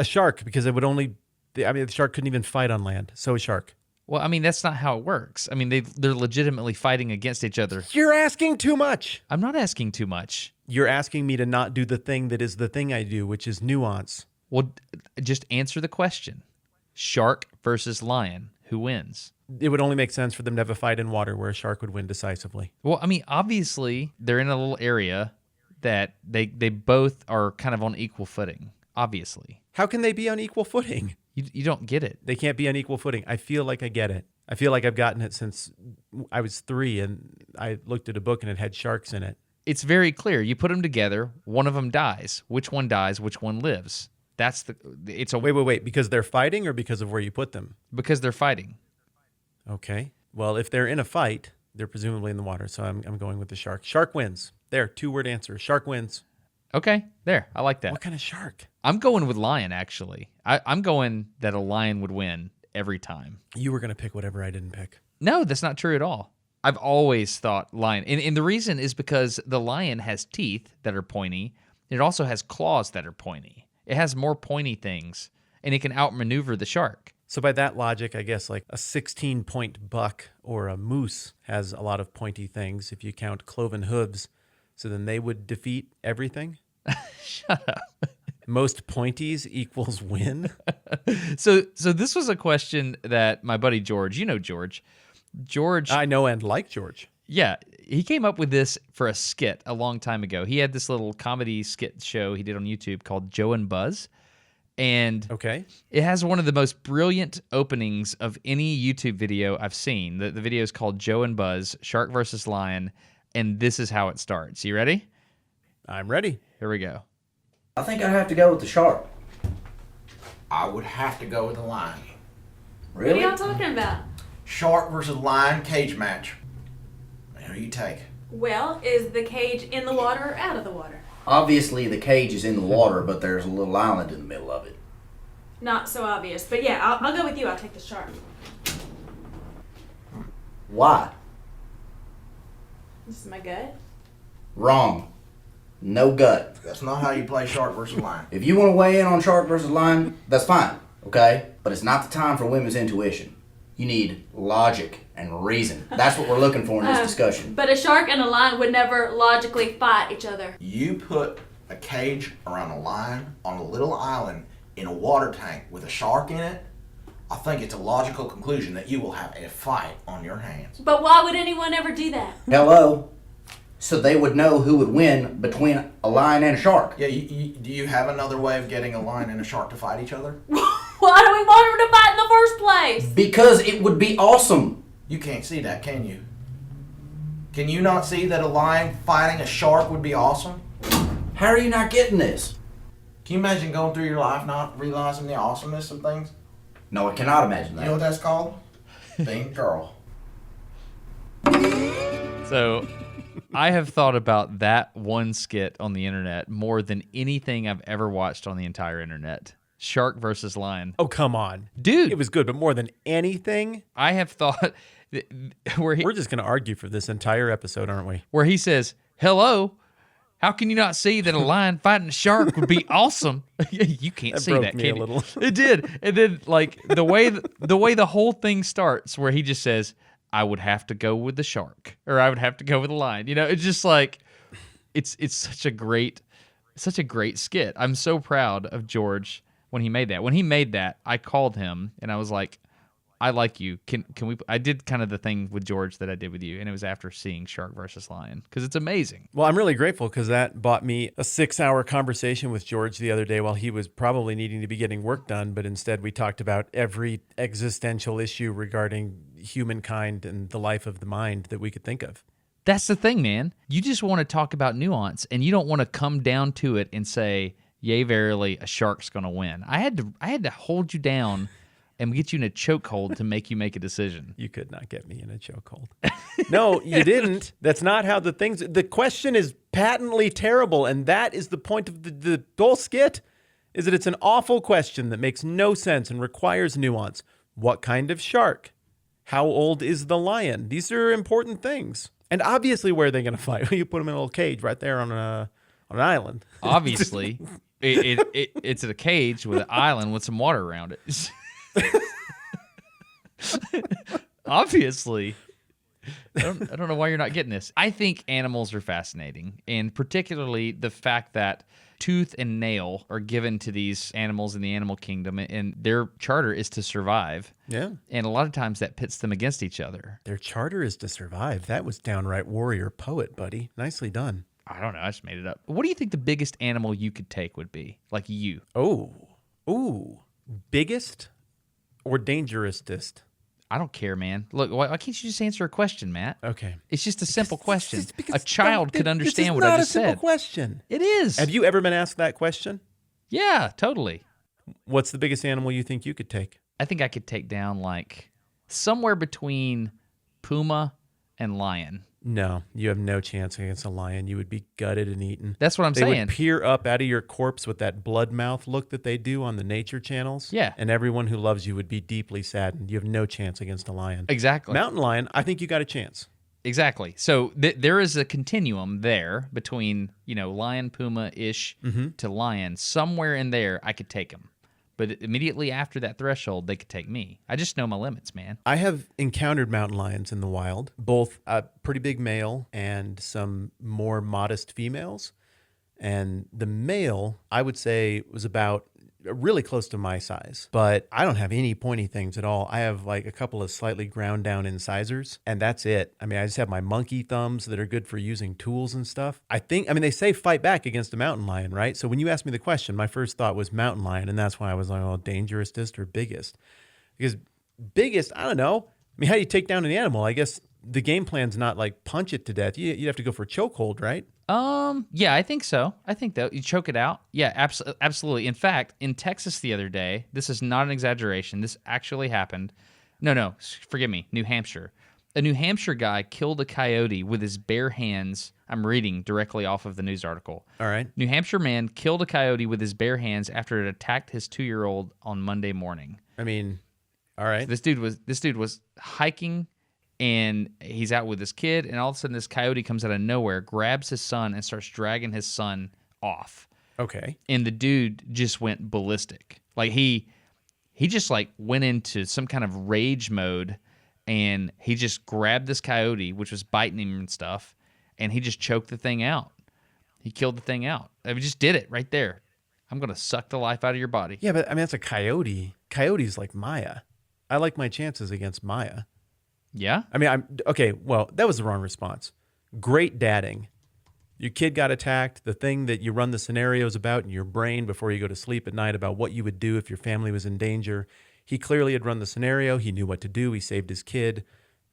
A shark, because it would only... the shark couldn't even fight on land. So a shark. Well, I mean, that's not how it works. I mean, they're legitimately fighting against each other. You're asking too much. I'm not asking too much. You're asking me to not do the thing that is the thing I do, which is nuance. Well, just answer the question. Shark versus lion. Who wins? It would only make sense for them to have a fight in water where a shark would win decisively. Well, I mean, obviously, they're in a little area that they both are kind of on equal footing, obviously. How can they be on equal footing? You don't get it. They can't be on equal footing. I feel like I get it. I feel like I've gotten it since I was 3 and I looked at a book and it had sharks in it. It's very clear. You put them together, one of them dies. Which one dies, which one lives? Wait. Because they're fighting or because of where you put them? Because they're fighting. Okay. Well, if they're in a fight, they're presumably in the water. So I'm going with the shark. Shark wins. There, 2-word answer. Shark wins. Okay, there. I like that. What kind of shark? I'm going with lion, actually. I'm going that a lion would win every time. You were going to pick whatever I didn't pick. No, that's not true at all. I've always thought lion. And the reason is because the lion has teeth that are pointy. It also has claws that are pointy. It has more pointy things, and it can outmaneuver the shark. So by that logic, I guess like a 16-point buck or a moose has a lot of pointy things if you count cloven hooves. So then they would defeat everything? Shut up. Most pointies equals win? So this was a question that my buddy George, you know George. I know and like George. Yeah, he came up with this for a skit a long time ago. He had this little comedy skit show he did on YouTube called Joe and Buzz. And okay, it has one of the most brilliant openings of any YouTube video I've seen. The video is called Joe and Buzz, Shark versus Lion. And this is how it starts. You ready? I'm ready. Here we go. I think I'd have to go with the shark. I would have to go with the lion. Really? What are y'all talking about? Shark versus lion cage match. Who do you take? Well, is the cage in the water or out of the water? Obviously, the cage is in the water, but there's a little island in the middle of it. Not so obvious. But yeah, I'll go with you. I'll take the shark. Why? This is my gut. Wrong. No gut. That's not how you play shark versus lion. If you want to weigh in on shark versus lion, that's fine, okay? But it's not the time for women's intuition. You need logic and reason. That's what we're looking for in this discussion. But a shark and a lion would never logically fight each other. You put a cage around a lion on a little island in a water tank with a shark in it, I think it's a logical conclusion that you will have a fight on your hands. But why would anyone ever do that? Hello? So they would know who would win between a lion and a shark. Yeah, do you have another way of getting a lion and a shark to fight each other? Why do we want them to fight in the first place? Because it would be awesome. You can't see that, can you? Can you not see that a lion fighting a shark would be awesome? How are you not getting this? Can you imagine going through your life not realizing the awesomeness of things? No, I cannot imagine that. You know what that's called? Being a girl. So I have thought about that one skit on the internet more than anything I've ever watched on the entire internet. Shark versus lion. Oh, come on. Dude. It was good, but more than anything, I have thought we're just going to argue for this entire episode, aren't we? Where he says, hello, how can you not see that a lion fighting a shark would be awesome? You can't see broke that, me can a you? little. It did. And then, like, the way the whole thing starts, where he just says, I would have to go with the shark, or I would have to go with the lion. You know, it's just like, it's such a great skit. I'm so proud of George when he made that. When he made that, I called him and I was like, I like you. Can we? I did kind of the thing with George that I did with you, and it was after seeing Shark versus Lion, because it's amazing. Well, I'm really grateful because that bought me a 6-hour conversation with George the other day while he was probably needing to be getting work done, but instead we talked about every existential issue regarding humankind and the life of the mind that we could think of. That's the thing, man. You just want to talk about nuance, and you don't want to come down to it and say, yea, verily, a shark's going to win. I had to hold you down and get you in a chokehold to make you make a decision. You could not get me in a chokehold. No, you didn't. That's not how the question is patently terrible, and that is the point of the whole skit, is that it's an awful question that makes no sense and requires nuance. What kind of shark? How old is the lion? These are important things. And obviously, where are they going to fight? You put them in a little cage right there on an island. Obviously. It's in a cage with an island with some water around it. Obviously. I don't know why you're not getting this. I think animals are fascinating, and particularly the fact that tooth and nail are given to these animals in the animal kingdom, and their charter is to survive. Yeah. And a lot of times that pits them against each other. Their charter is to survive. That was downright warrior poet, buddy. Nicely done. I don't know. I just made it up. What do you think the biggest animal you could take would be? Like you. Oh. Ooh. Biggest or dangerousest? I don't care, man. Look, why can't you just answer a question, Matt? Okay. It's just a simple question. Because A child could understand what I just said. It's not a simple said. question. It is. Have you ever been asked that question? Yeah, totally. What's the biggest animal you think you could take? I think I could take down like somewhere between puma and lion. No, you have no chance against a lion. You would be gutted and eaten. That's what I'm They saying. would peer up out of your corpse with that blood mouth look that they do on the nature channels. Yeah. And everyone who loves you would be deeply saddened. You have no chance against a lion. Exactly. Mountain lion, I think you got a chance. Exactly. So there is a continuum there between, lion, puma-ish to lion. Somewhere in there, I could take them. But immediately after that threshold, they could take me. I just know my limits, man. I have encountered mountain lions in the wild, both a pretty big male and some more modest females. And the male, I would say, was about really close to my size, but I don't have any pointy things at all. I have like a couple of slightly ground down incisors, and that's it. I mean, I just have my monkey thumbs that are good for using tools and stuff. They say fight back against a mountain lion, right? So when you asked me the question, my first thought was mountain lion, and that's why I was like, oh, dangerousest or biggest? Because biggest, I don't know. I mean, how do you take down an animal? I guess the game plan's not like punch it to death. You'd have to go for a chokehold, right? Yeah, I think so. I think that you choke it out. Yeah, absolutely. In fact, in Texas the other day, this is not an exaggeration. This actually happened. No, forgive me. New Hampshire. A New Hampshire guy killed a coyote with his bare hands. I'm reading directly off of the news article. All right. New Hampshire man killed a coyote with his bare hands after it attacked his 2-year-old on Monday morning. I mean, all right. This dude was hiking, and he's out with his kid, and all of a sudden this coyote comes out of nowhere, grabs his son, and starts dragging his son off. Okay. And the dude just went ballistic. Like he just like went into some kind of rage mode, and he just grabbed this coyote, which was biting him and stuff, and he just choked the thing out. He killed the thing out. I mean, just did it right there. I'm going to suck the life out of your body. Yeah, but I mean, that's a coyote. Coyote's like Maya. I like my chances against Maya. Yeah? I mean, well, that was the wrong response. Great dadding. Your kid got attacked. The thing that you run the scenarios about in your brain before you go to sleep at night about what you would do if your family was in danger. He clearly had run the scenario. He knew what to do. He saved his kid.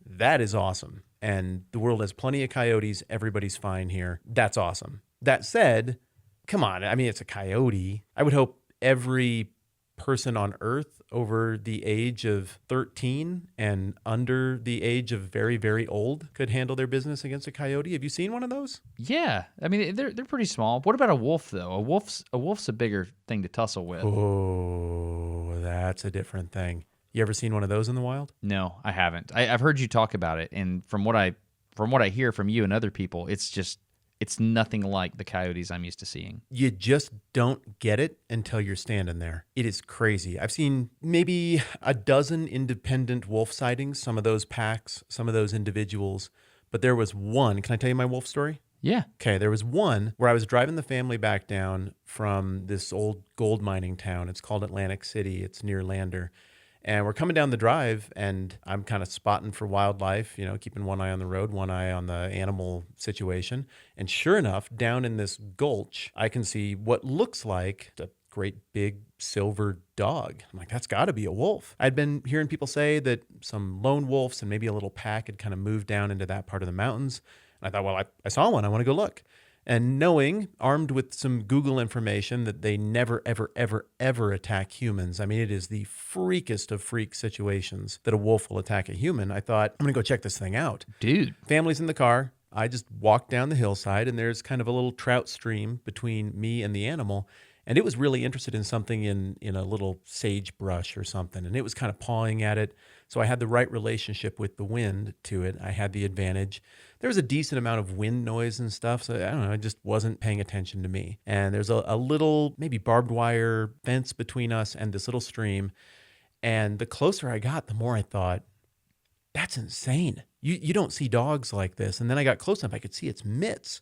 That is awesome. And the world has plenty of coyotes. Everybody's fine here. That's awesome. That said, come on. I mean, it's a coyote. I would hope every person on Earth over the age of 13 and under the age of very, very old could handle their business against a coyote. Have you seen one of those? Yeah. I mean, they're pretty small. What about a wolf, though? A wolf's a bigger thing to tussle with. Oh, that's a different thing. You ever seen one of those in the wild? No, I haven't. I've heard you talk about it, and from what I hear from you and other people, it's nothing like the coyotes I'm used to seeing. You just don't get it until you're standing there. It is crazy. I've seen maybe a dozen independent wolf sightings, some of those packs, some of those individuals, but there was one. Can I tell you my wolf story? Yeah. Okay, there was one where I was driving the family back down from this old gold mining town. It's called Atlantic City. It's near Lander. And we're coming down the drive, and I'm kind of spotting for wildlife, keeping one eye on the road, one eye on the animal situation. And sure enough, down in this gulch, I can see what looks like a great big silver dog. I'm like, that's got to be a wolf. I'd been hearing people say that some lone wolves and maybe a little pack had kind of moved down into that part of the mountains. And I thought, well, I saw one. I want to go look. And knowing, armed with some Google information, that they never, ever, ever, ever attack humans. I mean, it is the freakest of freak situations that a wolf will attack a human. I thought, I'm going to go check this thing out. Dude. Family's in the car. I just walked down the hillside, and there's kind of a little trout stream between me and the animal. And it was really interested in something in a little sagebrush or something. And it was kind of pawing at it. So I had the right relationship with the wind to it. I had the advantage. There was a decent amount of wind noise and stuff. So I don't know, it just wasn't paying attention to me. And there's a little, maybe barbed wire fence between us and this little stream. And the closer I got, the more I thought, that's insane. You don't see dogs like this. And then I got close enough, I could see its mitts.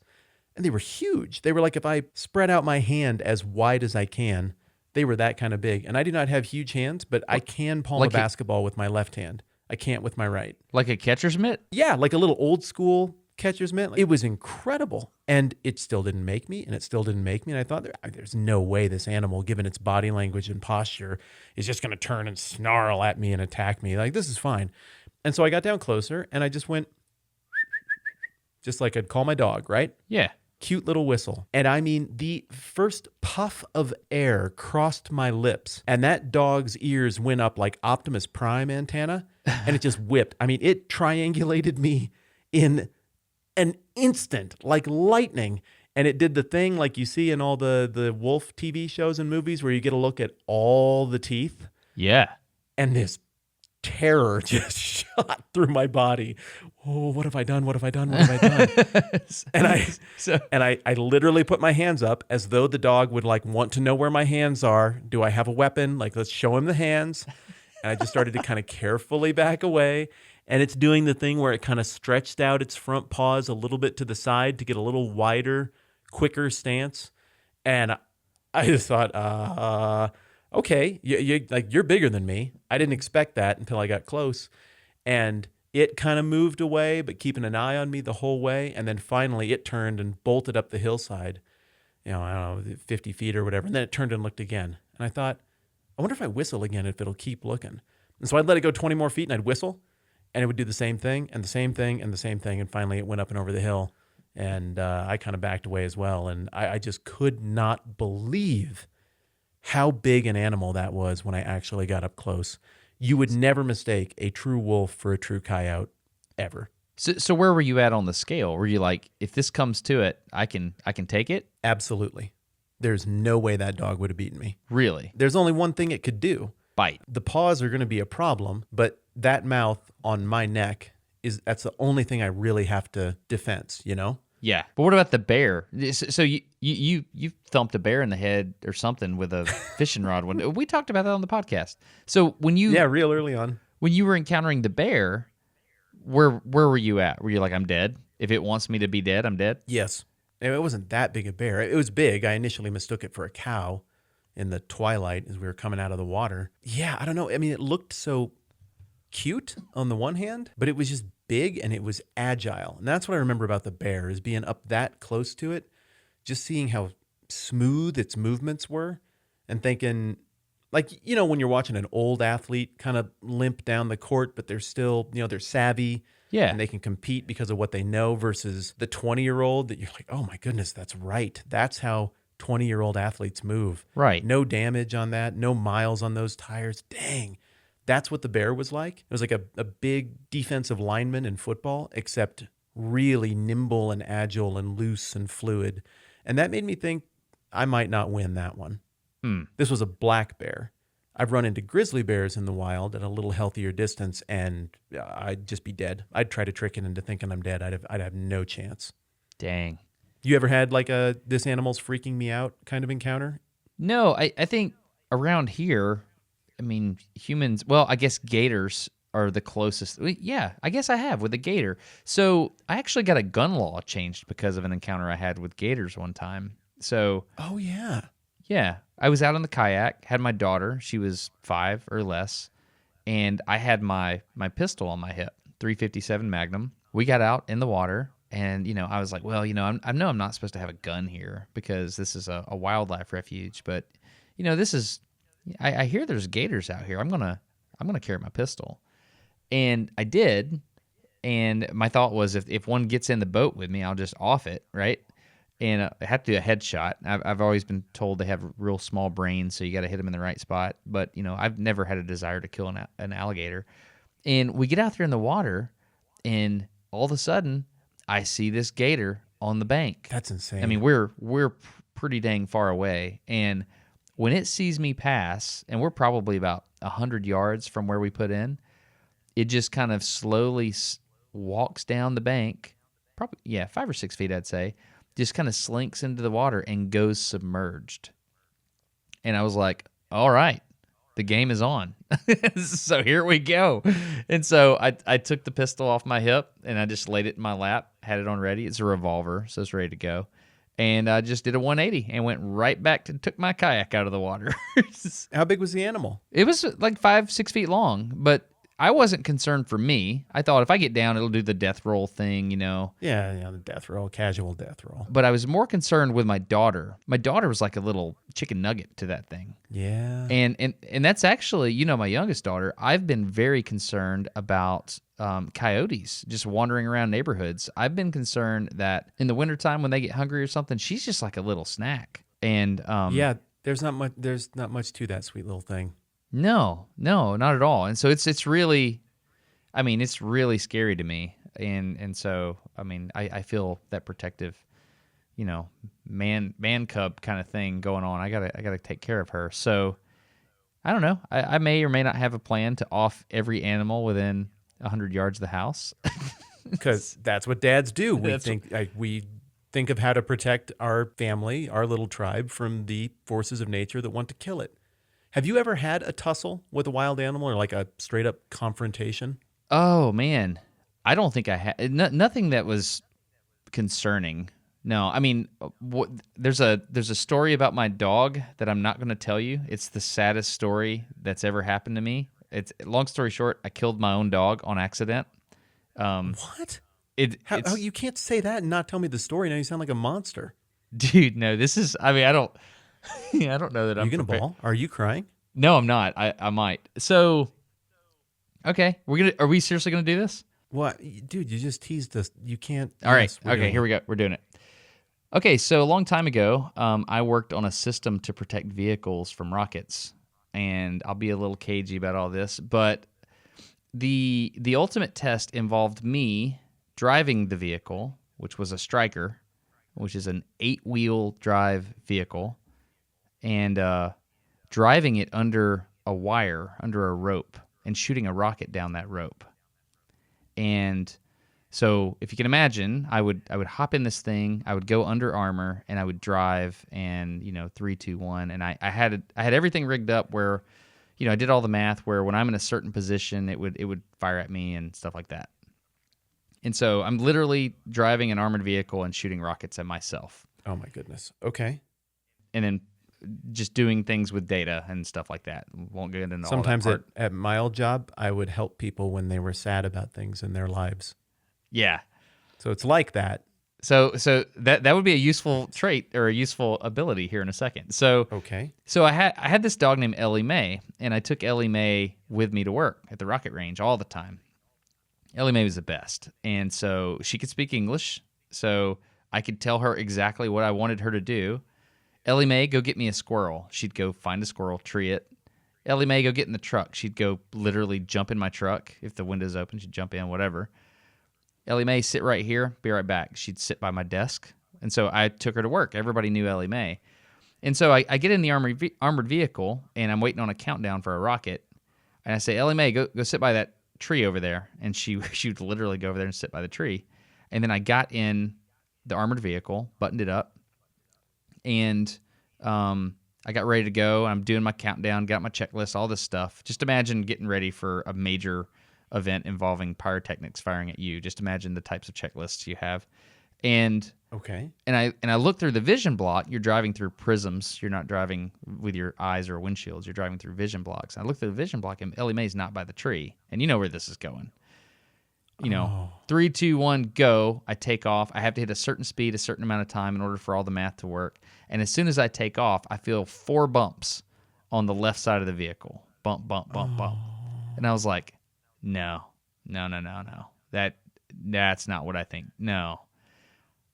And they were huge. They were like, if I spread out my hand as wide as I can, they were that kind of big. And I do not have huge hands, but I can palm a basketball with my left hand. I can't with my right. Like a catcher's mitt? Yeah, like a little old school catcher's mitt. It was incredible. And it still didn't make me, and it still didn't make me. And I thought, there's no way this animal, given its body language and posture, is just going to turn and snarl at me and attack me. Like, this is fine. And so I got down closer, and I just went, just like I'd call my dog, right? Yeah. Cute little whistle. And I mean, the first puff of air crossed my lips, and that dog's ears went up like Optimus Prime antenna, and it just whipped. I mean, it triangulated me in an instant, like lightning. And it did the thing like you see in all the wolf TV shows and movies where you get a look at all the teeth. Yeah. And this terror just shot through my body. Oh, what have I done? What have I done? What have I done? And I literally put my hands up as though the dog would like want to know where my hands are. Do I have a weapon? Like, let's show him the hands. And I just started to kind of carefully back away. And it's doing the thing where it kind of stretched out its front paws a little bit to the side to get a little wider, quicker stance. And I just thought, okay, you're bigger than me. I didn't expect that until I got close. And it kind of moved away, but keeping an eye on me the whole way. And then finally it turned and bolted up the hillside, I don't know, 50 feet or whatever. And then it turned and looked again. And I thought, I wonder if I whistle again, if it'll keep looking. And so I'd let it go 20 more feet and I'd whistle, and it would do the same thing and the same thing and the same thing. And finally it went up and over the hill, and I kind of backed away as well. And I just could not believe how big an animal that was when I actually got up close. You would never mistake a true wolf for a true coyote, ever. So where were you at on the scale? Were you like, if this comes to it, I can take it? Absolutely. There's no way that dog would have beaten me. Really? There's only one thing it could do. Bite. The paws are going to be a problem, but that mouth on my neck, that's the only thing I really have to defense, Yeah. But what about the bear? So you thumped a bear in the head or something with a fishing rod. We talked about that on the podcast. So when you real early on. When you were encountering the bear, where were you at? Were you like, I'm dead? If it wants me to be dead, I'm dead? Yes. It wasn't that big a bear. It was big. I initially mistook it for a cow in the twilight as we were coming out of the water. Yeah, I don't know. I mean, it looked so cute on the one hand, but it was just big and it was agile. And that's what I remember about the bear, is being up that close to it, just seeing how smooth its movements were and thinking, like, when you're watching an old athlete kind of limp down the court, but they're still, they're savvy. Yeah. And they can compete because of what they know, versus the 20-year-old that you're like, oh my goodness, that's right. That's how 20-year-old athletes move. Right. No damage on that, no miles on those tires. Dang. That's what the bear was like. It was like a big defensive lineman in football, except really nimble and agile and loose and fluid. And that made me think I might not win that one. This was a black bear. I've run into grizzly bears in the wild at a little healthier distance, and I'd just be dead. I'd try to trick it into thinking I'm dead. I'd have no chance. Dang. You ever had like a this animal's freaking me out kind of encounter? No, I think around here, I mean, humans, well, I guess gators are the closest. Yeah, I guess I have with a gator. So I actually got a gun law changed because of an encounter I had with gators one time. So. Oh, yeah. Yeah. I was out on the kayak, had my daughter. She was 5 or less. And I had my pistol on my hip, .357 Magnum. We got out in the water. And, I was like, well, I know I'm not supposed to have a gun here because this is a wildlife refuge. But, this is, I hear there's gators out here. I'm gonna carry my pistol. And I did. And my thought was, if one gets in the boat with me, I'll just off it, right? And I have to do a headshot. I've always been told they have real small brains, so you got to hit them in the right spot. But, I've never had a desire to kill an alligator. And we get out there in the water, and all of a sudden, I see this gator on the bank. That's insane. I mean, we're pretty dang far away. And when it sees me pass, and we're probably about 100 yards from where we put in, it just kind of slowly walks down the bank, probably, 5 or 6 feet, I'd say, just kind of slinks into the water and goes submerged. And I was like, all right, the game is on. So here we go. And so I took the pistol off my hip and I just laid it in my lap, had it on ready. It's a revolver, so it's ready to go. And I just did a 180 and went right back and took my kayak out of the water. How big was the animal? It was like 5-6 feet long, but I wasn't concerned for me. I thought if I get down, it'll do the death roll thing, you know. Yeah, the death roll, casual death roll. But I was more concerned with my daughter. My daughter was like a little chicken nugget to that thing. Yeah. And that's actually, you know, my youngest daughter. I've been very concerned about coyotes just wandering around neighborhoods. I've been concerned that in the wintertime when they get hungry or something, she's just like a little snack. And yeah, there's not much to that sweet little thing. No, not at all. And so it's really, I mean, it's really scary to me. And so, I mean, I feel that protective, you know, man cub kind of thing going on. I gotta take care of her. So I don't know. I may or may not have a plan to off every animal within 100 yards of the house. Because that's what dads do. We think of how to protect our family, our little tribe, from the forces of nature that want to kill it. Have you ever had a tussle with a wild animal or like a straight up confrontation? Oh man, I don't think I had nothing that was concerning. No, I mean, there's a story about my dog that I'm not going to tell you. It's the saddest story that's ever happened to me. It's long story short, I killed my own dog on accident. What? How you can't say that and not tell me the story. Now you sound like a monster. Dude, no, this is. I mean, I don't. I don't know that I'm. You gonna bawl? Are you crying? No, I'm not. I might. So, okay, are we seriously gonna do this? What, dude? You just teased us. You can't. All right. Okay. Here we go. We're doing it. Okay. So a long time ago, I worked on a system to protect vehicles from rockets, and I'll be a little cagey about all this, but the ultimate test involved me driving the vehicle, which was a Striker, which is an 8-wheel drive vehicle, and driving it under a wire, under a rope, and shooting a rocket down that rope. And so if you can imagine, I would hop in this thing, I would go under armor, and I would drive, and 3, 2, 1, and I had everything rigged up where, I did all the math where when I'm in a certain position, it would fire at me and stuff like that. And so I'm literally driving an armored vehicle and shooting rockets at myself. Oh my goodness. Okay. And then just doing things with data and stuff like that. Won't get into Sometimes all that part. at my old job, I would help people when they were sad about things in their lives. Yeah. So it's like that. So that would be a useful trait or a useful ability here in a second. So okay. So I had this dog named Ellie Mae, and I took Ellie Mae with me to work at the rocket range all the time. Ellie Mae was the best, and so she could speak English, so I could tell her exactly what I wanted her to do. Ellie Mae, go get me a squirrel. She'd go find a squirrel, tree it. Ellie Mae, go get in the truck. She'd go literally jump in my truck. If the window's open, she'd jump in, whatever. Ellie Mae, sit right here, be right back. She'd sit by my desk. And so I took her to work. Everybody knew Ellie Mae. And so I get in the armored vehicle, and I'm waiting on a countdown for a rocket. And I say, Ellie Mae, go sit by that tree over there. And she would literally go over there and sit by the tree. And then I got in the armored vehicle, buttoned it up, and I got ready to go. I'm doing my countdown, got my checklist, all this stuff. Just imagine getting ready for a major event involving pyrotechnics firing at you. Just imagine the types of checklists you have. And okay. And I look through the vision block. You're driving through prisms. You're not driving with your eyes or windshields. You're driving through vision blocks. And I look through the vision block, and Ellie Mae's not by the tree. And you know where this is going. 3, 2, 1, go. I take off. I have to hit a certain speed, a certain amount of time in order for all the math to work. And as soon as I take off, I feel 4 bumps on the left side of the vehicle. Bump, bump, bump, bump. And I was like, no. That's not what I think. No.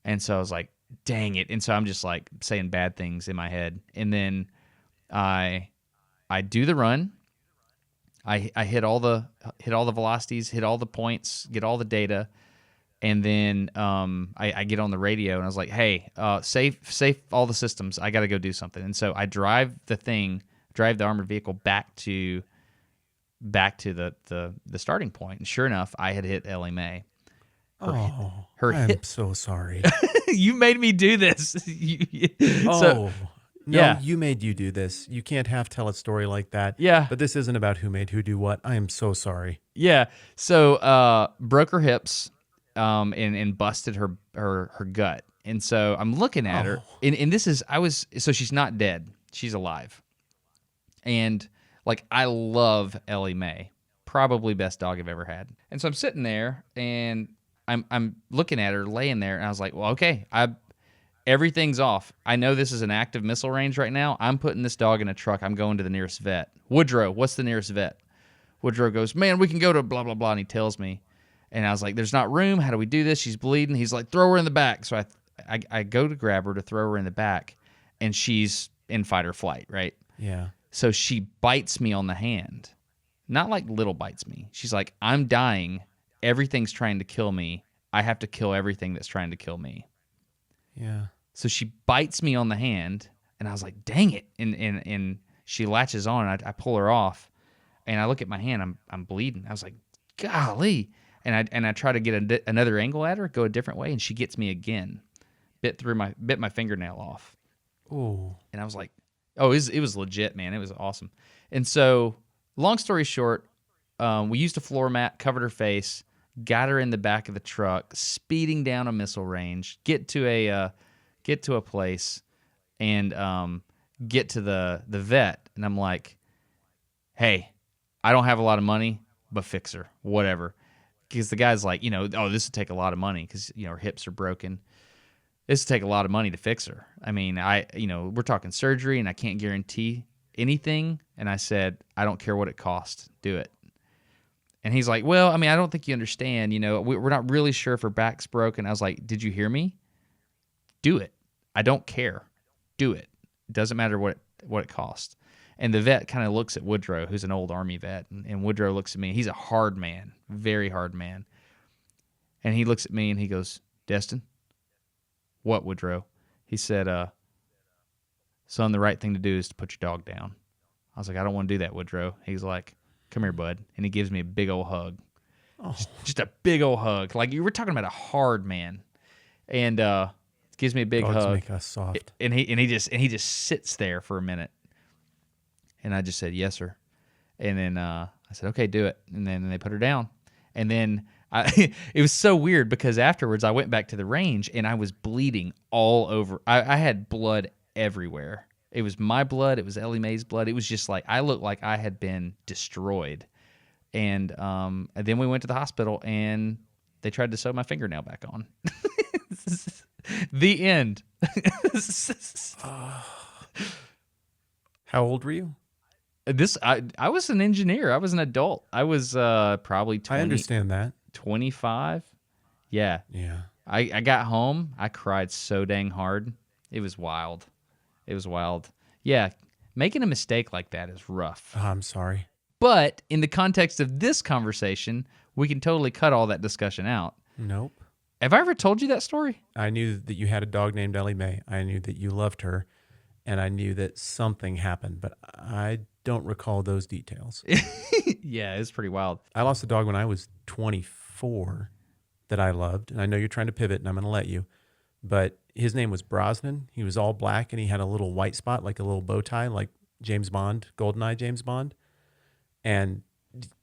And so I was like, dang it. And so I'm just like saying bad things in my head. And then I do the run. I hit all the velocities, hit all the points, get all the data. And then I get on the radio and I was like, "Hey, save all the systems. I got to go do something." And so I drive the armored vehicle back to the starting point. And sure enough, I had hit Ellie Mae. I'm so sorry. You made me do this. No, you made you do this. You can't tell a story like that. Yeah. But this isn't about who made who do what. I am so sorry. Yeah. So broke her hips and busted her gut. And so I'm looking at her. And this is so she's not dead. She's alive. And like I love Ellie Mae. Probably best dog I've ever had. And so I'm sitting there and I'm looking at her laying there and I was like, well, okay, everything's off. I know this is an active missile range right now. I'm putting this dog in a truck. I'm going to the nearest vet. Woodrow, what's the nearest vet? Woodrow goes, man, we can go to blah, blah, blah. And he tells me. And I was like, there's not room. How do we do this? She's bleeding. He's like, throw her in the back. So I go to grab her to throw her in the back. And she's in fight or flight, right? Yeah. So she bites me on the hand. Not like little bites me. She's like, I'm dying. Everything's trying to kill me. I have to kill everything that's trying to kill me. Yeah. So she bites me on the hand, and I was like, dang it. And she latches on, and I pull her off, and I look at my hand. I'm bleeding. I was like, golly. And I try to get another angle at her, go a different way, and she gets me again. Bit my fingernail off. Oh. And I was like, oh, it was legit, man. It was awesome. And so, long story short, we used a floor mat, covered her face, got her in the back of the truck, speeding down a missile range, get to a place, and get to the vet. And I'm like, hey, I don't have a lot of money, but fix her, whatever. Because the guy's like, oh, this would take a lot of money because, her hips are broken. This would take a lot of money to fix her. I mean, we're talking surgery, and I can't guarantee anything. And I said, I don't care what it costs. Do it. And he's like, well, I mean, I don't think you understand. We're not really sure if her back's broken. I was like, did you hear me? Do it. I don't care. Do it. It doesn't matter what it costs. And the vet kind of looks at Woodrow, who's an old Army vet. And Woodrow looks at me. He's a hard man, very hard man. And he looks at me and he goes, Destin? What, Woodrow? He said, son, the right thing to do is to put your dog down. I was like, I don't want to do that, Woodrow. He's like, come here, bud. And he gives me a big old hug. Oh. Just a big old hug. Like, you were talking about a hard man. And gives me a big hug. Make us soft. And he just sits there for a minute. And I just said, yes, sir. And then I said, okay, do it. And then they put her down. And then it was so weird because afterwards I went back to the range and I was bleeding all over. I had blood everywhere. It was my blood. It was Ellie Mae's blood. It was just like I looked like I had been destroyed. And then we went to the hospital and they tried to sew my fingernail back on. The end. How old were you? I was an engineer. I was an adult. I was probably 20. I understand that. 25. Yeah. Yeah. I got home. I cried so dang hard. It was wild. It was wild. Yeah. Making a mistake like that is rough. Oh, I'm sorry. But in the context of this conversation, we can totally cut all that discussion out. Nope. Have I ever told you that story? I knew that you had a dog named Ellie Mae. I knew that you loved her, and I knew that something happened, but I don't recall those details. Yeah, it's pretty wild. I lost a dog when I was 24 that I loved, and I know you're trying to pivot, and I'm going to let you, but his name was Brosnan. He was all black, and he had a little white spot, like a little bow tie, like James Bond, GoldenEye James Bond, and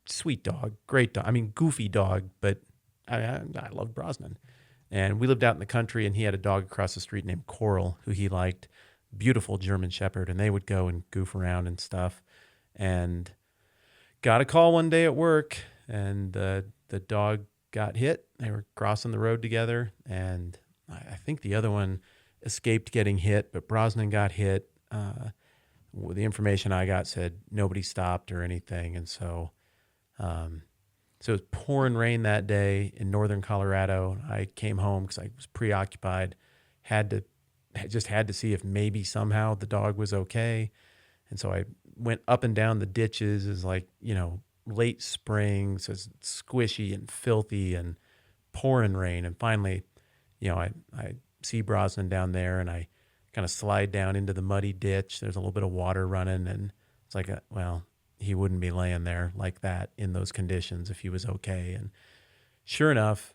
sweet dog, great dog. I mean, goofy dog, but I loved Brosnan. And we lived out in the country, and he had a dog across the street named Coral, who he liked, beautiful German Shepherd, and they would go and goof around and stuff. And got a call one day at work, and the dog got hit. They were crossing the road together, and I think the other one escaped getting hit, but Brosnan got hit. The information I got said nobody stopped or anything, and so it was pouring rain that day in northern Colorado. I came home because I was preoccupied, had to see if maybe somehow the dog was okay. And so I went up and down the ditches. It was like, late spring, so it's squishy and filthy and pouring rain. And finally, I see Brosnan down there, and I kind of slide down into the muddy ditch. There's a little bit of water running, and it's like, he wouldn't be laying there like that in those conditions if he was okay. And sure enough,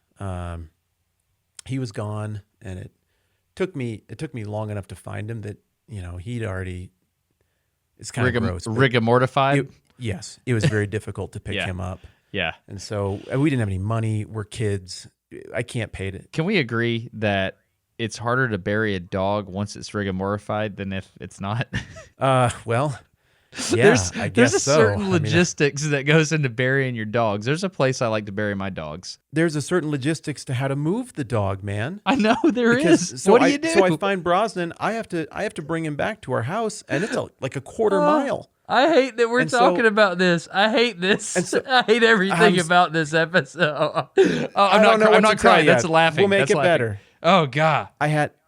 he was gone, and it took me long enough to find him that, he'd already, it's kind of gross. Rigor mortified? Yes. It was very difficult to pick him up. Yeah. And so we didn't have any money. We're kids. I can't pay it. Can we agree that it's harder to bury a dog once it's rigor mortified than if it's not? Well, yeah, I guess there's a so. certain logistics that goes into burying your dogs. There's a place I like to bury my dogs. There's a certain logistics to how to move the dog, man. I know there is. So what do you do? So I find Brosnan. I have to bring him back to our house, and it's like a quarter mile. I hate that we're And talking so- about this. I hate this. And so- I hate everything about this episode. I don't know what I'm to not tell crying. you. That's laughing. We'll make That's it laughing. better. Oh God.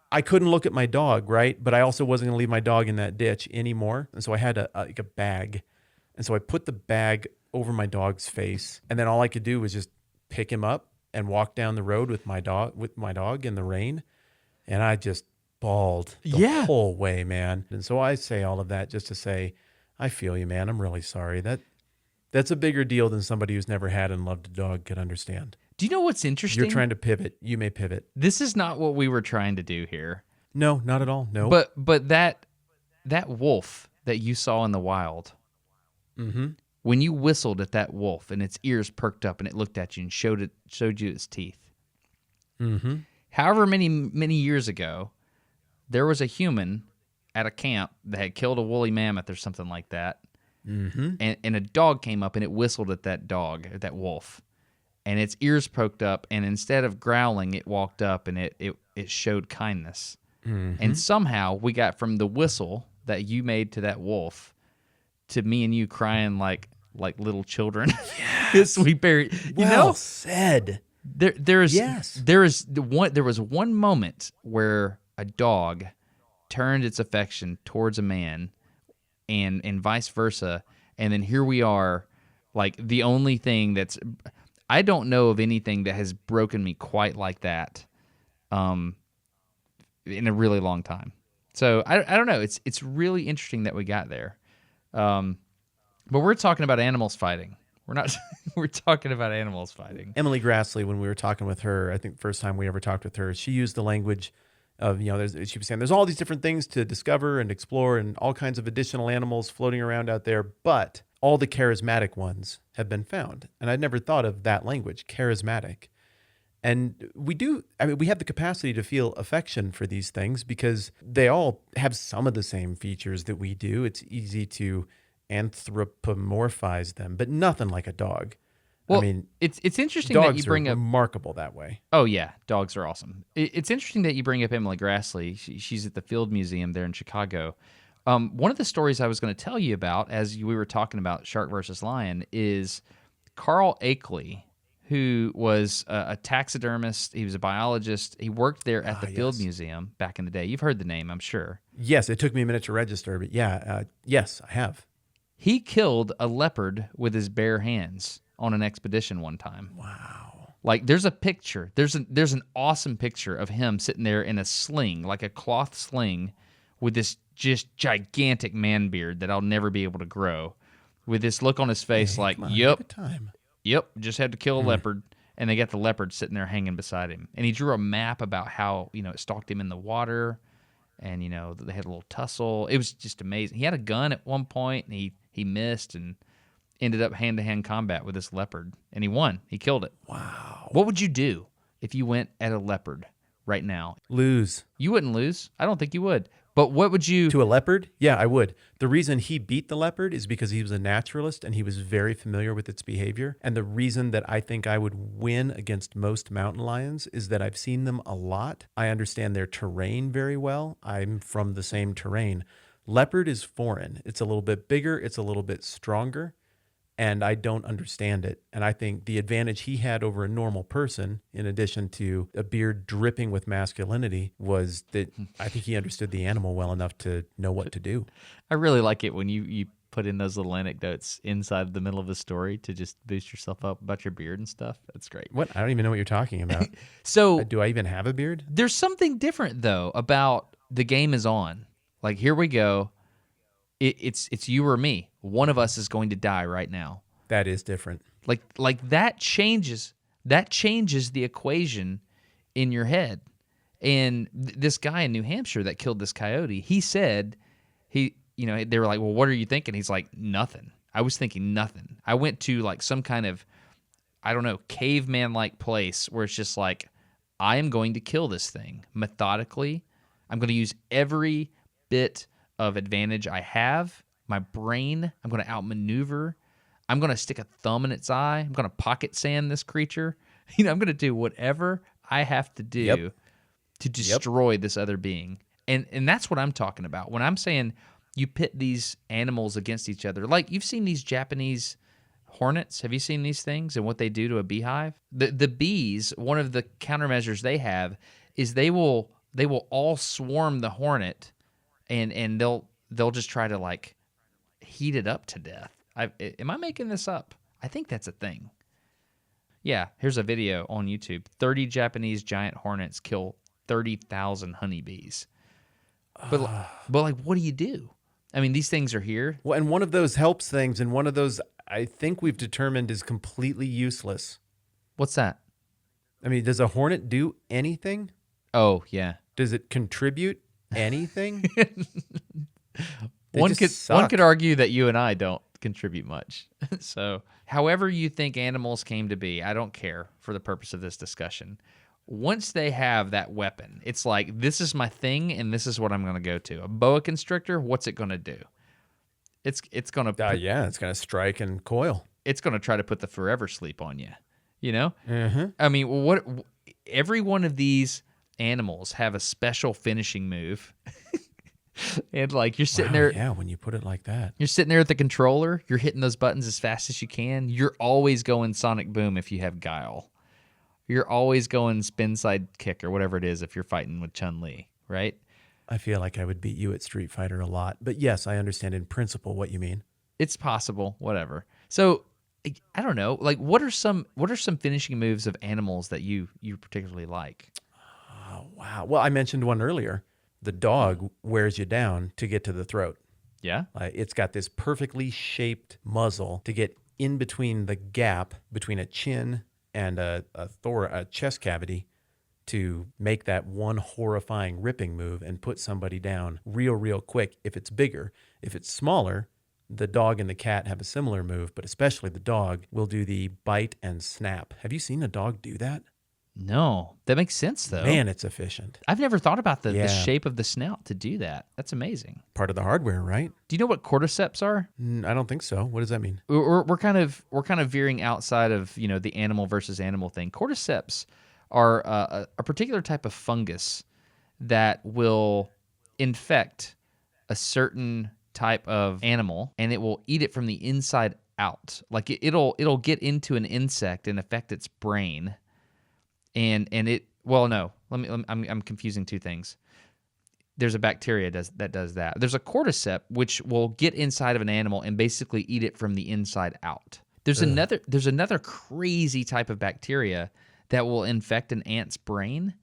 I couldn't look at my dog, right? But I also wasn't going to leave my dog in that ditch anymore. And so I had a bag. And so I put the bag over my dog's face. And then all I could do was just pick him up and walk down the road with my dog in the rain. And I just bawled the whole way, man. And so I say all of that just to say, I feel you, man. I'm really sorry. That's a bigger deal than somebody who's never had and loved a dog could understand. Do you know what's interesting? You're trying to pivot. You may pivot. This is not what we were trying to do here. No, not at all. No. But that wolf that you saw in the wild, when you whistled at that wolf and its ears perked up and it looked at you and showed you its teeth. However many years ago, there was a human at a camp that had killed a woolly mammoth or something like that, and a dog came up and it whistled at that dog, at that wolf, and its ears poked up, and instead of growling, it walked up and it showed kindness. And somehow we got from the whistle that you made to that wolf to me and you crying like little children. Yes, we buried. Well said. There was one moment where a dog turned its affection towards a man, and vice versa, and then here we are, like the only thing that's, I don't know of anything that has broken me quite like that, in a really long time. So I don't know. It's really interesting that we got there, but we're talking about animals fighting. We're not. We're talking about animals fighting. Emily Grassley, when we were talking with her, I think the first time we ever talked with her, she used the language of, she was saying there's all these different things to discover and explore and all kinds of additional animals floating around out there, but all the charismatic ones have been found. And I'd never thought of that language, charismatic. And we have the capacity to feel affection for these things because they all have some of the same features that we do. It's easy to anthropomorphize them, but nothing like a dog. Well, I mean, it's interesting that you dogs bring are up. remarkable that way. Oh yeah, dogs are awesome. It's interesting that you bring up Emily Grassley. She's at the Field Museum there in Chicago. One of the stories I was going to tell you about, as we were talking about shark versus lion, is Carl Akeley, who was a taxidermist. He was a biologist. He worked there at the Field Museum back in the day. You've heard the name, I'm sure. Yes, it took me a minute to register, but yes, I have. He killed a leopard with his bare hands on an expedition one time. Wow. Like, there's a picture. There's an awesome picture of him sitting there in a sling, like a cloth sling, with this just gigantic man beard that I'll never be able to grow, with this look on his face like, yep, just had to kill a leopard. And they got the leopard sitting there hanging beside him. And he drew a map about how, it stalked him in the water, and, they had a little tussle. It was just amazing. He had a gun at one point, and he missed and ended up hand-to-hand combat with this leopard, and he won. He killed it. Wow. What would you do if you went at a leopard right now? Lose. You wouldn't lose. I don't think you would. But what would you... To a leopard? Yeah, I would. The reason he beat the leopard is because he was a naturalist and he was very familiar with its behavior. And the reason that I think I would win against most mountain lions is that I've seen them a lot. I understand their terrain very well. I'm from the same terrain. Leopard is foreign. It's a little bit bigger. It's a little bit stronger. And I don't understand it. And I think the advantage he had over a normal person, in addition to a beard dripping with masculinity, was that I think he understood the animal well enough to know what to do. I really like it when you put in those little anecdotes inside the middle of the story to just boost yourself up about your beard and stuff. That's great. What? I don't even know what you're talking about. So Do I even have a beard? there's something different though about the game is on. Like here we go. It's you or me. One of us is going to die right now. That is different. Like that changes the equation in your head. And this guy in New Hampshire that killed this coyote, he said they were like, "Well, what are you thinking?" He's like, "Nothing. I was thinking nothing. I went to like some kind of, I don't know, caveman-like place where it's just like, I am going to kill this thing methodically. I'm going to use every bit of advantage I have. My brain, I'm going to outmaneuver. I'm going to stick a thumb in its eye. I'm going to pocket sand this creature. I'm going to do whatever I have to do to destroy this other being." And that's what I'm talking about. When I'm saying you pit these animals against each other, like you've seen these Japanese hornets. Have you seen these things and what they do to a beehive? The bees, one of the countermeasures they have is they will all swarm the hornet and they'll just try to like heat it up to death. Am I making this up? I think that's a thing. Yeah, here's a video on YouTube. 30 Japanese giant hornets kill 30,000 honeybees. But like, what do you do? I mean, these things are here. Well, and one of those helps things, and one of those I think we've determined is completely useless. What's that? I mean, does a hornet do anything? Oh, yeah. Does it contribute anything? One could argue that you and I don't contribute much. So, however you think animals came to be, I don't care for the purpose of this discussion. Once they have that weapon, it's like, this is my thing, and this is what I'm going to go to. A boa constrictor, what's it going to do? It's going to... it's going to strike and coil. It's going to try to put the forever sleep on you, Mm-hmm. I mean, every one of these animals have a special finishing move. And like, you're sitting there... Yeah, when you put it like that. You're sitting there at the controller, you're hitting those buttons as fast as you can. You're always going Sonic Boom if you have Guile. You're always going spin side kick or whatever it is if you're fighting with Chun-Li, right? I feel like I would beat you at Street Fighter a lot. But yes, I understand in principle what you mean. It's possible, whatever. So, I don't know. Like, what are some finishing moves of animals that you particularly like? Oh, wow. Well, I mentioned one earlier. The dog wears you down to get to the throat. Yeah? It's got this perfectly shaped muzzle to get in between the gap between a chin and a chest cavity to make that one horrifying ripping move and put somebody down real quick if it's bigger. If it's smaller, the dog and the cat have a similar move, but especially the dog will do the bite and snap. Have you seen a dog do that? No. That makes sense, though. Man, it's efficient. I've never thought about the shape of the snout to do that. That's amazing. Part of the hardware, right? Do you know what cordyceps are? I don't think so. What does that mean? We're kind of veering outside of the animal versus animal thing. Cordyceps are a particular type of fungus that will infect a certain type of animal, and it will eat it from the inside out. Like it'll get into an insect and affect its brain, and it. Well, no, I'm confusing two things. There's a bacteria that does that. There's a cordyceps which will get inside of an animal and basically eat it from the inside out. There's another crazy type of bacteria that will infect an ant's brain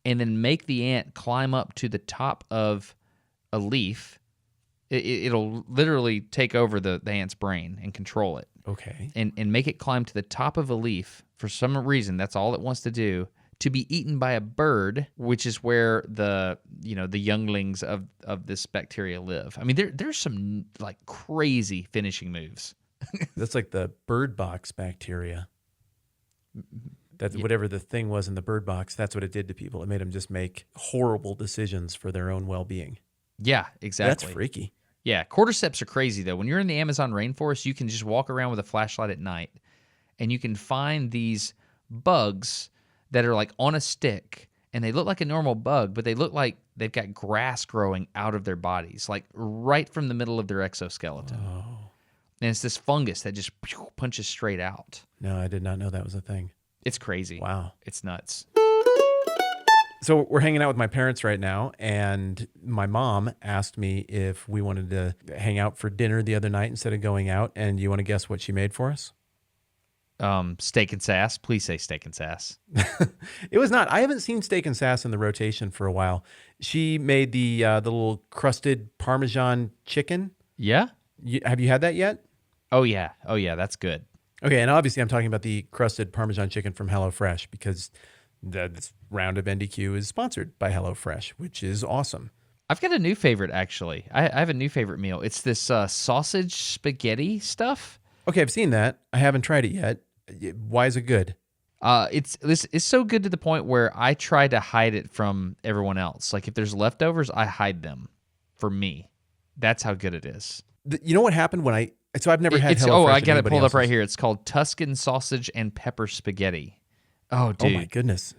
and then make the ant climb up to the top of a leaf. It'll literally take over the ant's brain and control it. Okay. And make it climb to the top of a leaf. For some reason, that's all it wants to do. To be eaten by a bird, which is where the younglings of this bacteria live. I mean, there's some like crazy finishing moves. That's like the bird box bacteria. That's whatever the thing was in the bird box. That's what it did to people. It made them just make horrible decisions for their own well-being. Yeah, exactly. That's freaky. Yeah, cordyceps are crazy though. When you're in the Amazon rainforest, you can just walk around with a flashlight at night, and you can find these bugs that are like on a stick, and they look like a normal bug, but they look like they've got grass growing out of their bodies, like right from the middle of their exoskeleton. Oh. And it's this fungus that just punches straight out. No, I did not know that was a thing. It's crazy. Wow. It's nuts. So we're hanging out with my parents right now, and my mom asked me if we wanted to hang out for dinner the other night instead of going out. And you want to guess what she made for us? Steak and sass. Please say steak and sass. It was not. I haven't seen steak and sass in the rotation for a while. She made the little crusted Parmesan chicken. Yeah? Have you had that yet? Oh, yeah. Oh, yeah. That's good. Okay, and obviously I'm talking about the crusted Parmesan chicken from HelloFresh because this round of NDQ is sponsored by HelloFresh, which is awesome. I've got a new favorite, actually. I have a new favorite meal. It's this sausage spaghetti stuff. Okay, I've seen that. I haven't tried it yet. Why is it good? It's so good to the point where I try to hide it from everyone else. Like if there's leftovers, I hide them for me. That's how good it is. You know what happened when I've never had HelloFresh. Oh, I at got it anybody pulled up else's. right here. It's called Tuscan sausage and pepper spaghetti. Oh, dude. Oh my goodness.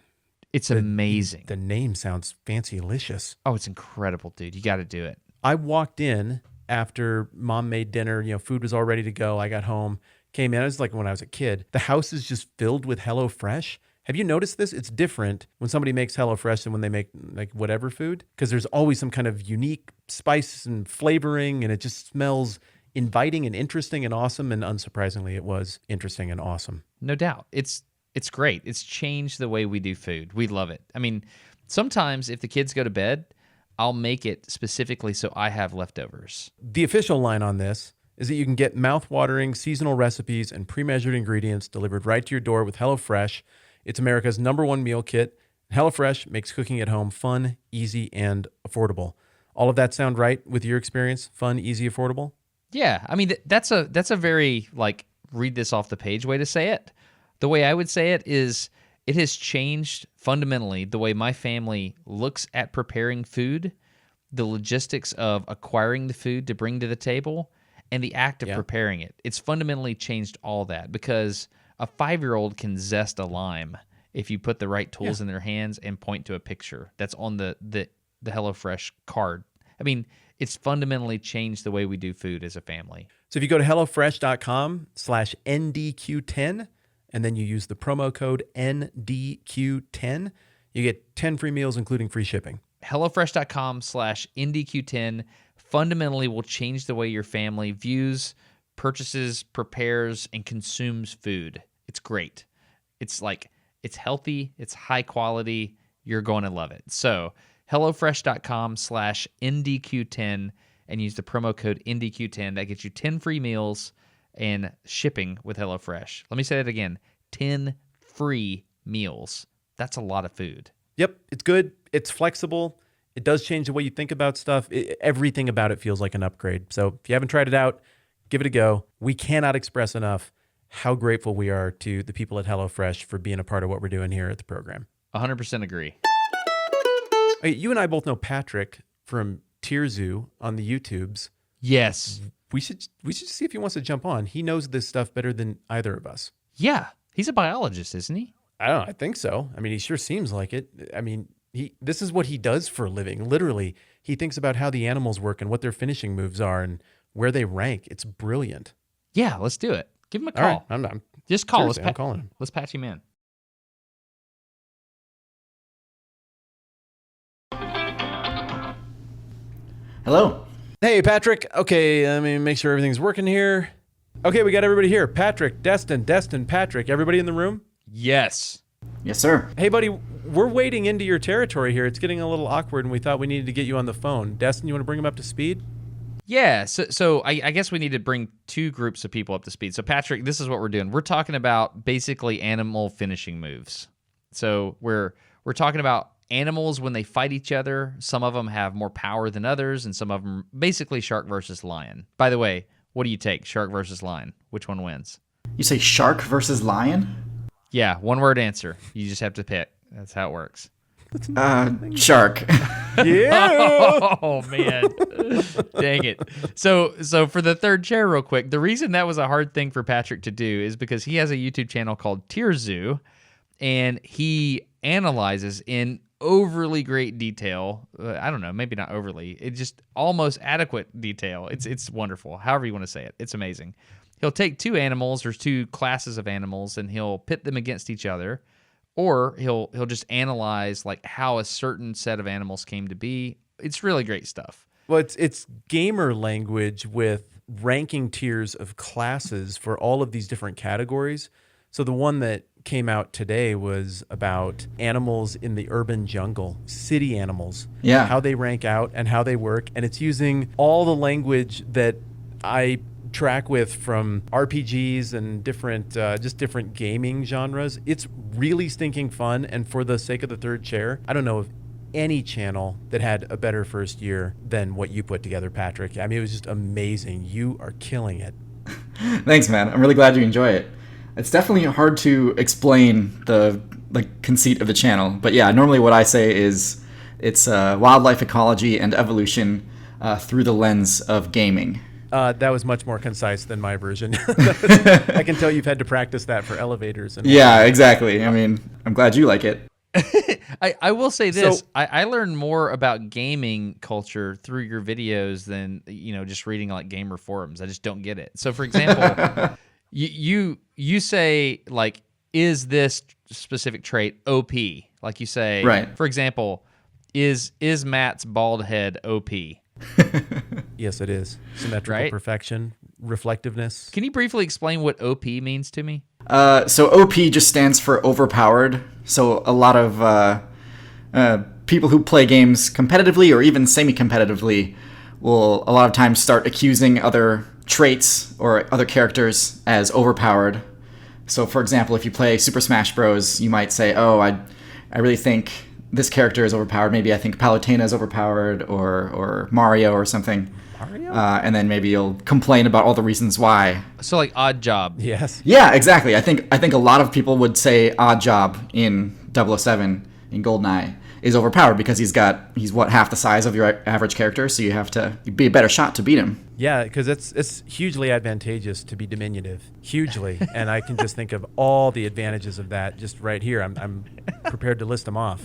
It's amazing. The name sounds fancy-licious. Oh, it's incredible, dude. You got to do it. I walked in after mom made dinner, food was all ready to go. I got home, came in. It was like when I was a kid. The house is just filled with HelloFresh. Have you noticed this? It's different when somebody makes HelloFresh than when they make like whatever food, because there's always some kind of unique spice and flavoring, and it just smells inviting and interesting and awesome. And unsurprisingly, it was interesting and awesome. No doubt. It's great. It's changed the way we do food. We love it. I mean, sometimes if the kids go to bed, I'll make it specifically so I have leftovers. The official line on this is that you can get mouth-watering seasonal recipes and pre-measured ingredients delivered right to your door with HelloFresh. It's America's #1 meal kit. HelloFresh makes cooking at home fun, easy, and affordable. All of that sound right with your experience? Fun, easy, affordable? Yeah, I mean that's a very like read this off the page way to say it. The way I would say it is it has changed fundamentally the way my family looks at preparing food, the logistics of acquiring the food to bring to the table, and the act of preparing it. It's fundamentally changed all that because a 5-year-old can zest a lime if you put the right tools in their hands and point to a picture that's on the HelloFresh card. I mean, it's fundamentally changed the way we do food as a family. So if you go to HelloFresh.com/NDQ10 and then you use the promo code NDQ10, you get 10 free meals, including free shipping. HelloFresh.com/NDQ10 fundamentally will change the way your family views, purchases, prepares, and consumes food. It's great. It's healthy. It's high quality. You're going to love it. So HelloFresh.com/NDQ10 and use the promo code NDQ10. That gets you 10 free meals and shipping with HelloFresh. Let me say that again. 10 free meals. That's a lot of food. Yep, it's good. It's flexible. It does change the way you think about stuff. Everything about it feels like an upgrade. So if you haven't tried it out, give it a go. We cannot express enough how grateful we are to the people at HelloFresh for being a part of what we're doing here at the program. 100% agree. Hey, you and I both know Patrick from TierZoo on the YouTubes. Yes. We should see if he wants to jump on. He knows this stuff better than either of us. Yeah. He's a biologist, isn't he? I don't know. I think so. I mean, he sure seems like it. I mean, this is what he does for a living. Literally, he thinks about how the animals work and what their finishing moves are and where they rank. It's brilliant. Yeah, let's do it. Give him a call. All right, I'm Just call. seriously, I'm calling him. Let's patch him in. Hello. Hey, Patrick. Okay, let me make sure everything's working here. Okay, we got everybody here. Patrick, Destin, Patrick. Everybody in the room? Yes. Yes, sir. Hey, buddy, we're wading into your territory here. It's getting a little awkward, and we thought we needed to get you on the phone. Destin, you want to bring him up to speed? Yeah, so I guess we need to bring two groups of people up to speed. So, Patrick, this is what we're doing. We're talking about basically animal finishing moves. So we're talking about animals when they fight each other. Some of them have more power than others, and some of them basically shark versus lion. By the way, what do you take, shark versus lion? Which one wins? You say shark versus lion? Yeah, one-word answer. You just have to pick. That's how it works. Shark. Yeah. Oh man, dang it! So for the third chair, real quick, the reason that was a hard thing for Patrick to do is because he has a YouTube channel called TierZoo, and he analyzes in overly great detail. I don't know, maybe not overly. It's just almost adequate detail. It's wonderful. However you want to say it, it's amazing. He'll take two animals or two classes of animals, and he'll pit them against each other or he'll just analyze like how a certain set of animals came to be. It's really great stuff. Well, it's gamer language with ranking tiers of classes for all of these different categories. So the one that came out today was about animals in the urban jungle, city animals, Yeah. how they rank out and how they work. And it's using all the language that I track with from RPGs and different gaming genres. It's really stinking fun. And for the sake of the third chair, I don't know of any channel that had a better first year than what you put together, Patrick. I mean, it was just amazing. You are killing it. Thanks, man. I'm really glad you enjoy it. It's definitely hard to explain the conceit of the channel, but yeah, normally what I say is it's wildlife ecology and evolution through the lens of gaming. That was much more concise than my version. I can tell you've had to practice that for elevators. And Yeah, exactly. I mean, I'm glad you like it. I will say this. So- I learned more about gaming culture through your videos than, just reading like gamer forums. I just don't get it. So for example, you say like, is this specific trait OP? Like you say, Right. For example, is Matt's bald head OP? Yes, it is. Symmetrical Right? perfection, reflectiveness. Can you briefly explain what OP means to me? So OP just stands for overpowered. So a lot of people who play games competitively or even semi-competitively will a lot of times start accusing other traits or other characters as overpowered. So for example, if you play Super Smash Bros., you might say, oh, I really think this character is overpowered. Maybe I think Palutena is overpowered or Mario or something. Mario? And then maybe you'll complain about all the reasons why. So like Odd Job. Yes. Yeah, exactly. I think a lot of people would say Odd Job in 007 in GoldenEye is overpowered because he's half the size of your average character, so you have to be a better shot to beat him. Yeah, because it's hugely advantageous to be diminutive, hugely, and I can just think of all the advantages of that just right here. I'm prepared to list them off.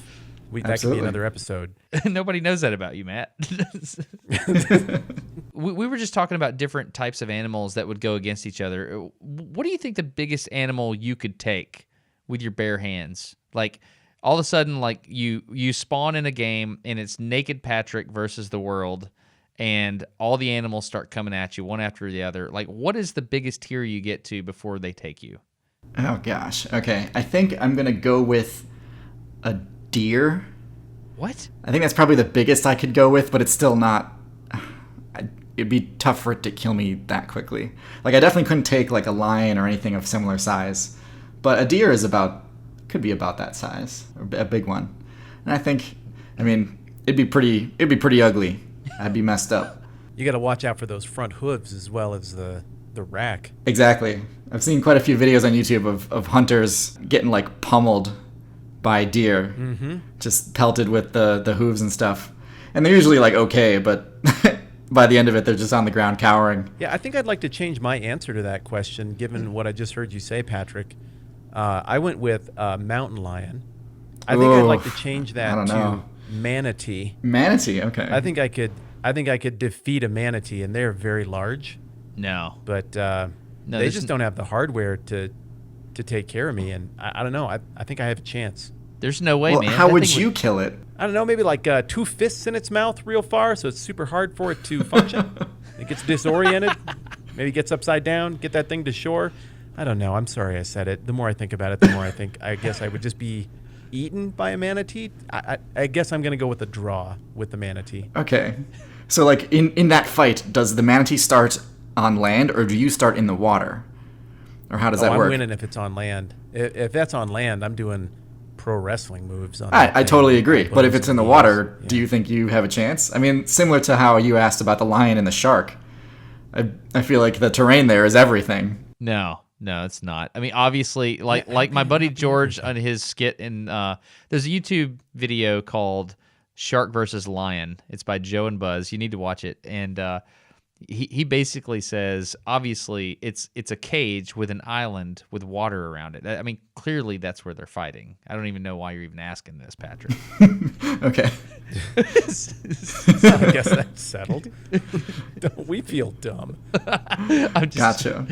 That could be Absolutely. another episode. Nobody knows that about you, Matt. we were just talking about different types of animals that would go against each other. What do you think the biggest animal you could take with your bare hands? Like all of a sudden, like you spawn in a game and it's naked Patrick versus the world, and all the animals start coming at you one after the other. Like, what is the biggest tier you get to before they take you? Oh gosh. Okay. I think I'm gonna go with a deer. What? I think that's probably the biggest I could go with, but it's still not. It'd be tough for it to kill me that quickly. Like I definitely couldn't take like a lion or anything of similar size, but a deer could be about that size, or a big one. And I think, it'd be pretty ugly. I'd be messed up. You got to watch out for those front hooves as well as the rack. Exactly. I've seen quite a few videos on YouTube of hunters getting like pummeled by deer, just pelted with the hooves and stuff. And they're usually like okay, but by the end of it, they're just on the ground cowering. Yeah, I think I'd like to change my answer to that question, given what I just heard you say, Patrick. I went with mountain lion. I think I'd like to change I that don't to know. manatee. Manatee, okay. I think I could defeat a manatee, and they're very large, No. but No, they there's just don't have the hardware to take care of me. And I don't know. I think I have a chance. There's no way, Well, man. how That would thing you kill it? I don't know, maybe like 2 fists in its mouth real far, so it's super hard for it to function. It gets disoriented, maybe gets upside down, get that thing to shore. I don't know. I'm sorry I said it. The more I think about it, the more I think I guess I would just be eaten by a manatee. I guess I'm going to go with a draw with the manatee. Okay. So like in that fight, does the manatee start on land or do you start in the water? Or how does that I'm work? winning if it's on land. If that's on land, I'm doing pro wrestling moves on that I thing. totally agree. But if Elbows it's in and the knees. water, Yeah. do you think you have a chance? I mean, similar to how you asked about the lion and the shark. I feel like the terrain there is everything. No, it's not. I mean, obviously, like my buddy George on his skit in there's a YouTube video called Shark versus Lion. It's by Joe and Buzz. You need to watch it. And he basically says, obviously, it's a cage with an island with water around it. I mean, clearly that's where they're fighting. I don't even know why you're even asking this, Patrick. Okay. I guess that's settled. Don't we feel dumb? Gotcha.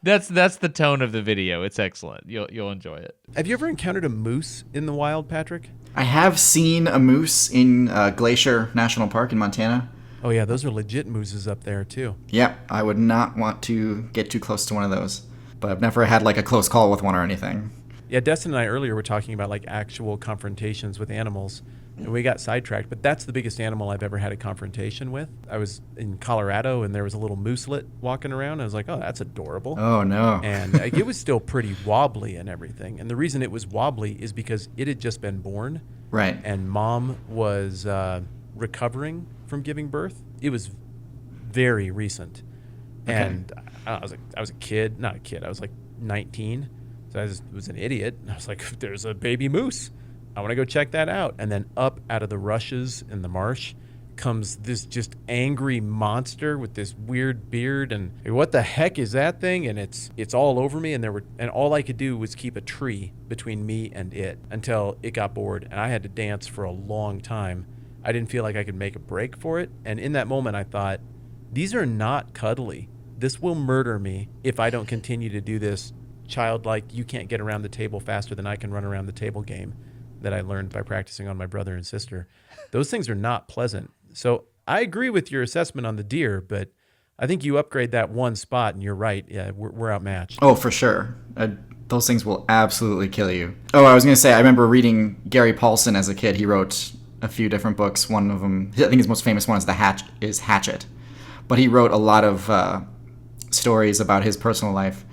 That's the tone of the video. It's excellent. You'll enjoy it. Have you ever encountered a moose in the wild, Patrick? I have seen a moose in Glacier National Park in Montana. Oh yeah, those are legit mooses up there too. Yep, I would not want to get too close to one of those. But I've never had like a close call with one or anything. Yeah, Destin and I earlier were talking about like actual confrontations with animals, and we got sidetracked. But that's the biggest animal I've ever had a confrontation with. I was in Colorado, and there was a little mooselet walking around. I was like, oh, that's adorable. Oh, no. And it was still pretty wobbly and everything. And the reason it was wobbly is because it had just been born. Right. And mom was recovering from giving birth. It was very recent. Okay. And I was a kid, not a kid. I was like 19. So I was an idiot. I was like, there's a baby moose. I want to go check that out. And then up out of the rushes in the marsh comes this just angry monster with this weird beard. And what the heck is that thing? And it's all over me. And all I could do was keep a tree between me and it until it got bored. And I had to dance for a long time. I didn't feel like I could make a break for it. And in that moment, I thought, these are not cuddly. This will murder me if I don't continue to do this childlike, you can't get around the table faster than I can run around the table game that I learned by practicing on my brother and sister. Those things are not pleasant. So I agree with your assessment on the deer, but I think you upgrade that one spot and you're right. Yeah, we're outmatched. Oh, for sure. Those things will absolutely kill you. Oh, I was going to say, I remember reading Gary Paulson as a kid. He wrote a few different books. One of them, I think his most famous one is Hatchet. But he wrote a lot of stories about his personal life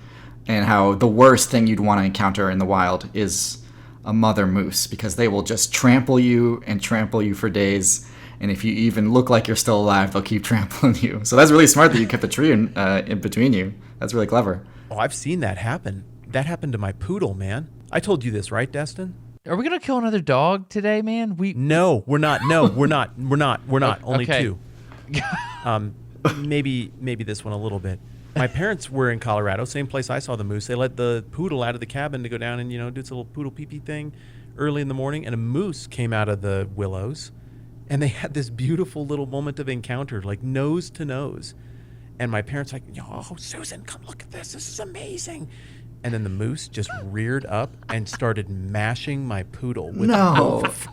and how the worst thing you'd want to encounter in the wild is a mother moose, because they will just trample you for days. And if you even look like you're still alive, they'll keep trampling you. So that's really smart that you kept a tree in between you. That's really clever. Oh, I've seen that happen. That happened to my poodle, man. I told you this, right, Destin? Are we gonna kill another dog today, man? No, we're not. No, we're not. Only Okay. two. Maybe this one a little bit. My parents were in Colorado, same place I saw the moose. They let the poodle out of the cabin to go down and, do its little poodle pee-pee thing early in the morning, and a moose came out of the willows, and they had this beautiful little moment of encounter, like nose to nose. And my parents like, oh, Susan, come look at this. This is amazing. And then the moose just reared up and started mashing my poodle with both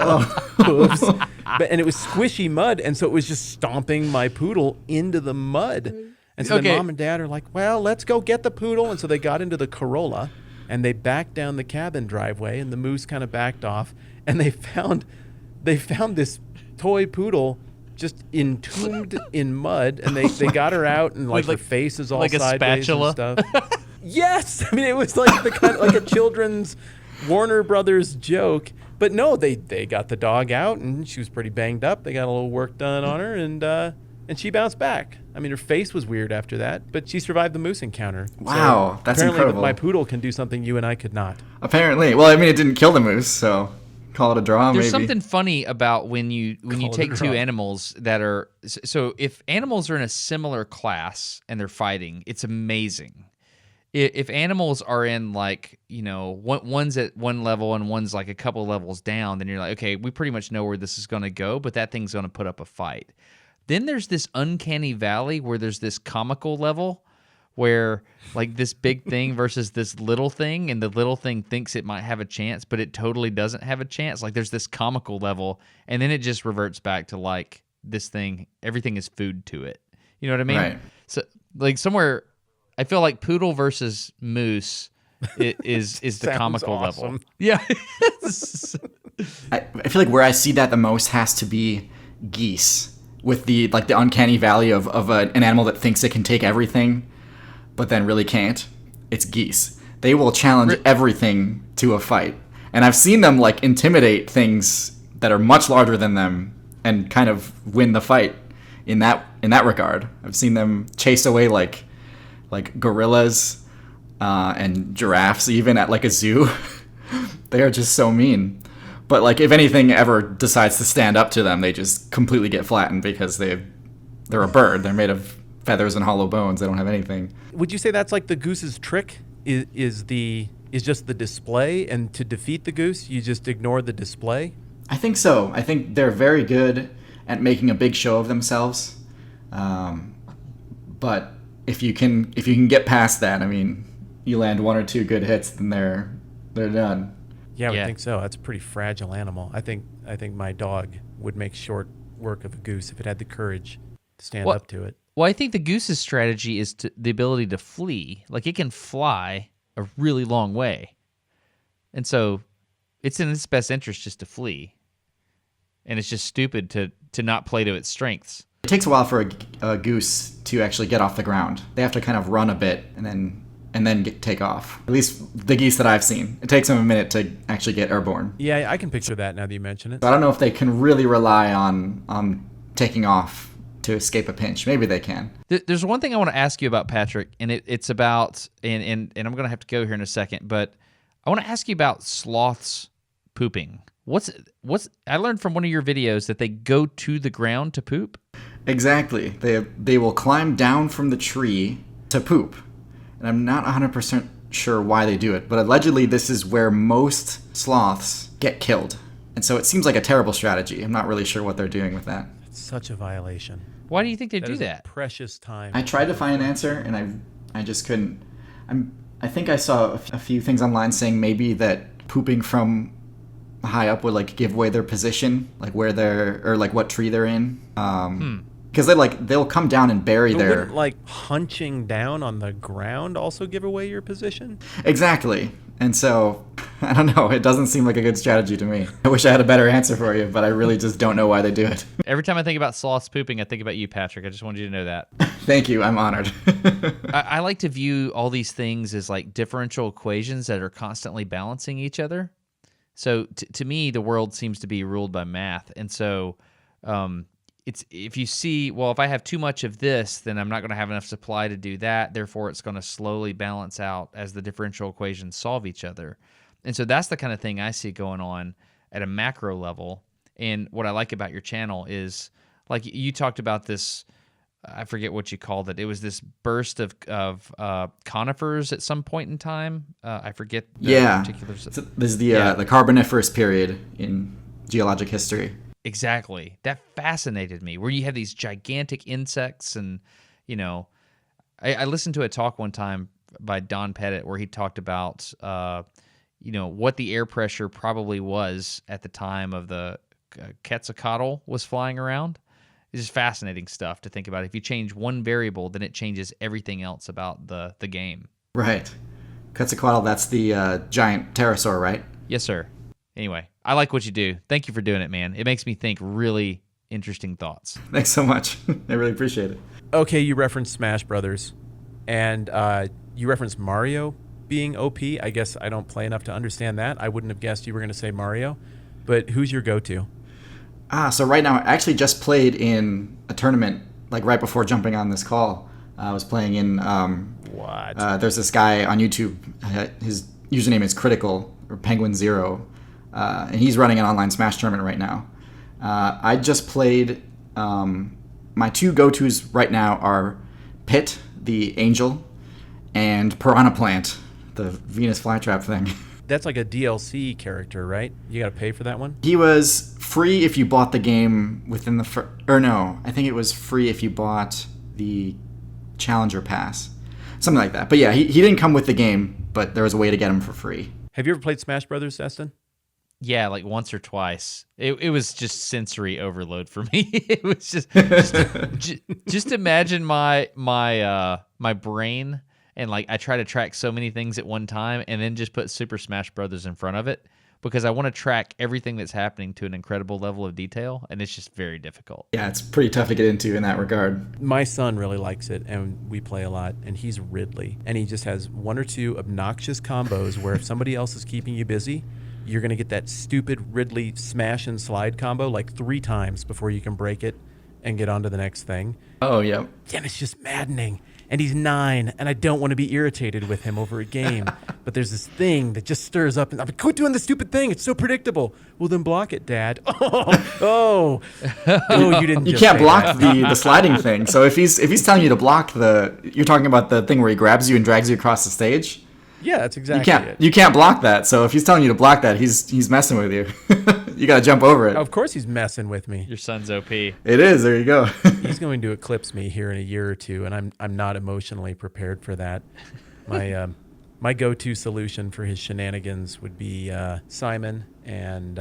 hooves. And it was squishy mud, and so it was just stomping my poodle into the mud. And so then mom and dad are like, well, let's go get the poodle. And so they got into the Corolla, and they backed down the cabin driveway, and the moose kind of backed off. And they found this toy poodle just entombed in mud, and they got her out, and like her face is all like a sideways spatula? and stuff. Yes, I mean it was like the kind of like a children's Warner Brothers joke. But no, they got the dog out, and she was pretty banged up. They got a little work done on her, and she bounced back. I mean, her face was weird after that, but she survived the moose encounter. Wow, that's apparently incredible. My poodle can do something you and I could not. Apparently. Well, I mean, it didn't kill the moose, so call it a draw, There's maybe. something funny about when you take two animals that are so if animals are in a similar class and they're fighting, it's amazing. If animals are in like, one's at one level and one's like a couple levels down, then you're like, okay, we pretty much know where this is going to go, but that thing's going to put up a fight. Then there's this uncanny valley where there's this comical level where like this big thing versus this little thing, and the little thing thinks it might have a chance, but it totally doesn't have a chance. Like there's this comical level, and then it just reverts back to like this thing, everything is food to it. You know what I mean? Right. So like somewhere, I feel like poodle versus moose is the Sounds comical level. awesome. Yeah. I feel like where I see that the most has to be geese, with the uncanny valley of an animal that thinks it can take everything, but then really can't. It's geese. They will challenge everything to a fight, and I've seen them like intimidate things that are much larger than them and kind of win the fight in that regard. I've seen them chase away like gorillas and giraffes, even at like a zoo. They are just so mean. But like if anything ever decides to stand up to them, they just completely get flattened because they're a bird. They're made of feathers and hollow bones. They don't have anything. Would you say that's like the goose's trick? Is just the display, and to defeat the goose, you just ignore the display? I think so. I think they're very good at making a big show of themselves. But if you can get past that, I mean, you land one or two good hits, then they're done. Yeah, I would think so. That's a pretty fragile animal. I think my dog would make short work of a goose if it had the courage to stand up to it. Well, I think the goose's strategy is the ability to flee. Like, it can fly a really long way. And so it's in its best interest just to flee. And it's just stupid to not play to its strengths. It takes a while for a goose to actually get off the ground. They have to kind of run a bit and then take off. At least the geese that I've seen. It takes them a minute to actually get airborne. Yeah, I can picture that now that you mention it. So I don't know if they can really rely on taking off to escape a pinch. Maybe they can. There's one thing I want to ask you about, Patrick, and it's about, and I'm going to have to go here in a second, but I want to ask you about sloths pooping. I learned from one of your videos that they go to the ground to poop. Exactly. They will climb down from the tree to poop. And I'm not 100% sure why they do it, but allegedly this is where most sloths get killed. And so it seems like a terrible strategy. I'm not really sure what they're doing with that. It's such a violation. Why do you think they do That is that? precious time. I tried to find an answer, and I just couldn't. I think I saw a few things online saying maybe that pooping from high up would like give away their position, like where they're, or like what tree they're in. Because they'll come down and bury But their. wouldn't like hunching down on the ground also give away your position? Exactly. And so, I don't know. It doesn't seem like a good strategy to me. I wish I had a better answer for you, but I really just don't know why they do it. Every time I think about sloths pooping, I think about you, Patrick. I just wanted you to know that. Thank you. I'm honored. I like to view all these things as like differential equations that are constantly balancing each other. So to me, the world seems to be ruled by math. And so it's if you see, well, if I have too much of this, then I'm not going to have enough supply to do that. Therefore, it's going to slowly balance out as the differential equations solve each other. And so that's the kind of thing I see going on at a macro level. And what I like about your channel is, like you talked about this, I forget what you called it. It was this burst of conifers at some point in time. I forget the particulars. This is the Carboniferous period in geologic history. Exactly. That fascinated me, where you have these gigantic insects. And, you know, I listened to a talk one time by Don Pettit where he talked about, you know, what the air pressure probably was at the time of the Quetzalcoatl was flying around. It's just fascinating stuff to think about. If you change one variable, then it changes everything else about the game. Right. Quetzalcoatl, that's the giant pterosaur, right? Yes, sir. Anyway, I like what you do. Thank you for doing it, man. It makes me think really interesting thoughts. Thanks so much. I really appreciate it. Okay, you referenced Smash Brothers, and you referenced Mario being OP. I guess I don't play enough to understand that. I wouldn't have guessed you were going to say Mario. But who's your go-to? So right now, I actually just played in a tournament, like right before jumping on this call. I was playing in... there's this guy on YouTube. His username is Critical, or Penguin Zero. And he's running an online Smash tournament right now. I just played... my two go-tos right now are Pit, the angel, and Piranha Plant, the Venus flytrap thing. That's like a DLC character, right? You got to pay for that one? He was free if you bought the game within the... I think it was free if you bought the Challenger Pass. Something like that. But yeah, he didn't come with the game, but there was a way to get him for free. Have you ever played Smash Brothers, Destin? Yeah, like once or twice. It was just sensory overload for me. It was just imagine my brain, and like I try to track so many things at one time, and then just put Super Smash Brothers in front of it because I want to track everything that's happening to an incredible level of detail, and it's just very difficult. Yeah, it's pretty tough to get into in that regard. My son really likes it, and we play a lot, and he's Ridley, and he just has one or two obnoxious combos where if somebody else is keeping you busy, you're going to get that stupid Ridley smash and slide combo like 3 times before you can break it and get on to the next thing. Oh, yeah. And it's just maddening. And he's 9, and I don't want to be irritated with him over a game. But there's this thing that just stirs up, and I'm like, quit doing the stupid thing. It's so predictable. Well, then block it, Dad. Oh, you didn't. You just can't say block that. the sliding thing. So if he's telling you to block you're talking about the thing where he grabs you and drags you across the stage. Yeah, that's exactly it. You can't block that. So if he's telling you to block that, he's messing with you. You got to jump over it. Of course, he's messing with me. Your son's OP. It is. There you go. He's going to eclipse me here in a year or two, and I'm not emotionally prepared for that. My go-to solution for his shenanigans would be Simon and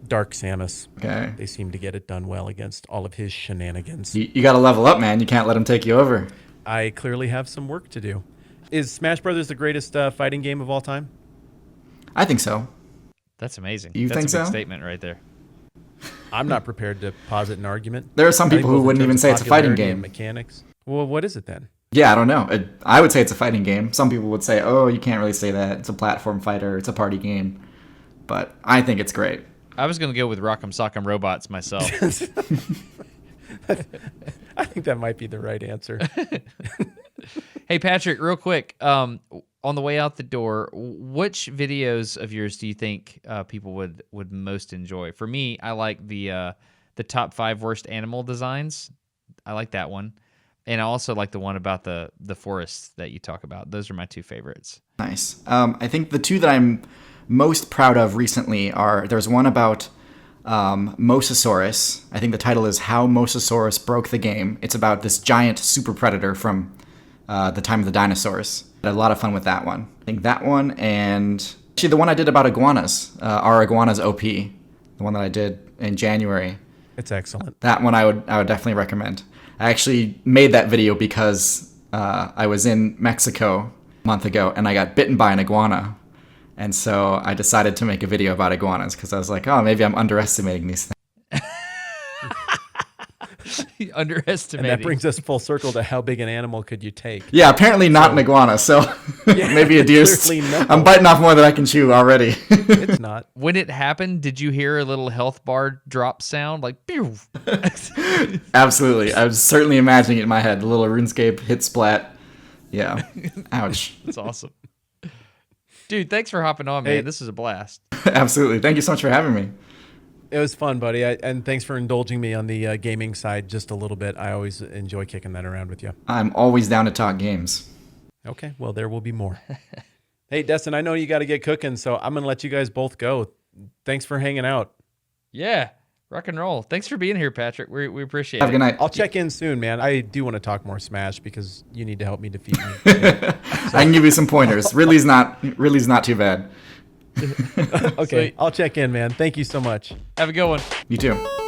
Dark Samus. Okay. They seem to get it done well against all of his shenanigans. You got to level up, man. You can't let him take you over. I clearly have some work to do. Is Smash Brothers the greatest fighting game of all time? I think so. That's amazing. You That's think a big so? statement right there. I'm not prepared to posit an argument. There are some I think people who both in wouldn't terms even of say it's a fighting popularity and game. Mechanics. Well, what is it then? Yeah, I don't know. I would say it's a fighting game. Some people would say, oh, you can't really say that. It's a platform fighter. It's a party game. But I think it's great. I was gonna go with Rock'em Sock'em Robots myself. I think that might be the right answer. Hey Patrick, real quick, on the way out the door, which videos of yours do you think people would most enjoy? For me, I like the top 5 worst animal designs. I like that one, and I also like the one about the forests that you talk about. Those are my 2 favorites. Nice. I think the 2 that I'm most proud of recently there's one about Mosasaurus. I think the title is How Mosasaurus Broke the Game. It's about this giant super predator from the time of the dinosaurs. I had a lot of fun with that one. I think that one, and actually the one I did about iguanas, Are Iguanas OP, the one that I did in January. It's excellent. That one I would definitely recommend. I actually made that video because I was in Mexico a month ago and I got bitten by an iguana. And so I decided to make a video about iguanas because I was like, oh, maybe I'm underestimating these things. Underestimating. And that brings us full circle to how big an animal could you take? Yeah, apparently not an iguana, so maybe a deer. Clearly no. I'm biting off more than I can chew already. It's not. When it happened, did you hear a little health bar drop sound like pew? Absolutely. I was certainly imagining it in my head. A little RuneScape hit splat. Yeah. Ouch. That's awesome. Dude, thanks for hopping on, man. Hey. This is a blast. Absolutely. Thank you so much for having me. It was fun, buddy. And thanks for indulging me on the gaming side just a little bit. I always enjoy kicking that around with you. I'm always down to talk games. Okay, well, there will be more. Hey, Destin, I know you got to get cooking, so I'm going to let you guys both go. Thanks for hanging out. Yeah, rock and roll. Thanks for being here, Patrick. We appreciate Have a it. good night. I'll check in soon, man. I do want to talk more Smash because you need to help me defeat me. I can give you some pointers. Ridley's not too bad. Okay, Sweet. I'll check in, man. Thank you so much. Have a good one. You too.